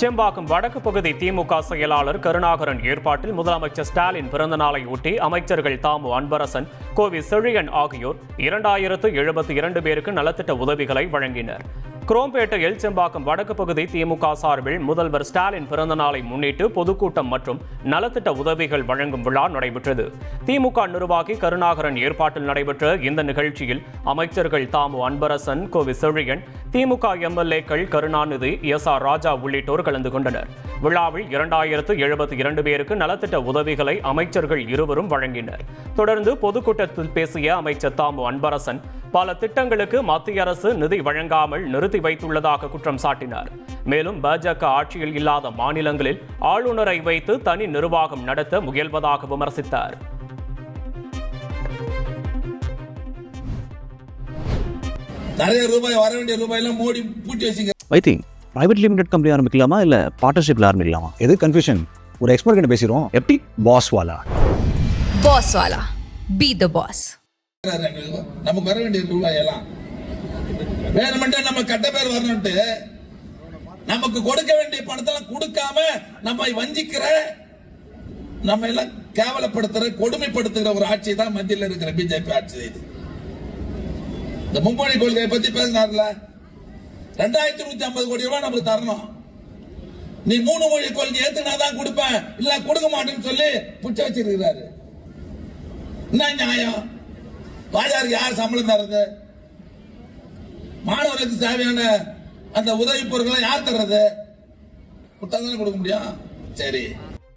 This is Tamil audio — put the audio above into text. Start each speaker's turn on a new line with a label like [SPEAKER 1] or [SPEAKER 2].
[SPEAKER 1] செம்பாக்கம் வடக்கு பகுதி திமுக செயலாளர் கருணாகரன் ஏற்பாட்டில் முதலமைச்சர் ஸ்டாலின் பிறந்தநாளை ஒட்டி அமைச்சர்கள் தாமு அன்பரசன், கோவி செழியன் ஆகியோர் 2072 பேருக்கு நலத்திட்ட உதவிகளை வழங்கினர். குரோம்பேட்டையில் செம்பாக்கம் வடக்கு பகுதி திமுக சார்பில் முதல்வர் ஸ்டாலின் பிறந்தநாளை முன்னிட்டு பொதுக்கூட்டம் மற்றும் நலத்திட்ட உதவிகள் வழங்கும் விழா நடைபெற்றது. திமுக நிர்வாகி கருணாகரன் ஏற்பாட்டில் நடைபெற்ற இந்த நிகழ்ச்சியில் அமைச்சர்கள் தாமு அன்பரசன், கோவி செழியன், திமுக எம்எல்ஏக்கள் கருணாநிதி, எஸ்.ஆர். ராஜா உள்ளிட்டோர் கலந்து கொண்டனர். விழாவில் 2072 பேருக்கு நலத்திட்ட உதவிகளை அமைச்சர்கள் இருவரும் வழங்கினர். தொடர்ந்து பொதுக்கூட்டத்தில் பேசிய அமைச்சர் தாமு அன்பரசன், பல திட்டங்களுக்கு மத்திய அரசு நிதி வழங்காமல் நிறுத்தி வைத்துள்ளதாக குற்றம் சாட்டினார். மேலும் பாஜக ஆட்சியில் இல்லாத மாநிலங்களில் ஆளுநரை வைத்து தனி நிர்வாகம் நடத்த முயல்வதாக விமர்சித்தார்.
[SPEAKER 2] நிறைய ரூபாய் வர வேண்டிய ரூபாயெல்லாம் மோடி பூட்டி வச்சுங்க.
[SPEAKER 3] வைத்திங் பிரைவேட் லிமிடெட் கம்பெனி ஆரம்பிக்கலாமா இல்ல பார்ட்னர்ஷிப்ல ஆரம்பிக்கலாமா?
[SPEAKER 4] எது கன்ஃபியூஷன்? ஒரு எக்ஸ்பர்ட் கிட்ட பேசிரோம். எப்படி? பாஸ் வாலா
[SPEAKER 5] பி தி பாஸ்.
[SPEAKER 2] நமக்கு வர வேண்டிய ரூபாய் எல்லாம் வேணுமெண்டே நம்ம கட்ட பேர் வரணும்ட்டு நமக்கு கொடுக்க வேண்டிய பணத்தெல்லாம் கொடுக்காம நம்ம வஞ்சிக்கிற, நம்ம எல்லாம் கேவலப்படுத்துற, கொடுமைப்படுத்துகிற ஒரு ஆட்சி தான் மத்தியில் இருக்கிற பிஜேபி ஆட்சி செய்யுது. இந்த மும்மொழி கொள்கையை பத்தி பேசினார்ல, 2150 கோடி ரூபாய் நமக்கு தரணும். நீ 3 மொழி கொள்கை ஏத்துனாதான் கொடுப்பேன், இல்ல கொடுக்க மாட்டேன்னு சொல்லி புச்ச வச்சிருக்கிறாரு. என்ன நியாயம்? வாஜாருக்கு யார் சம்பளம் தர்றது? மாணவர்களுக்கு தேவையான அந்த உதவி பொருட்களை யார் தர்றது? கொடுத்தாதானே கொடுக்க முடியும். சரி,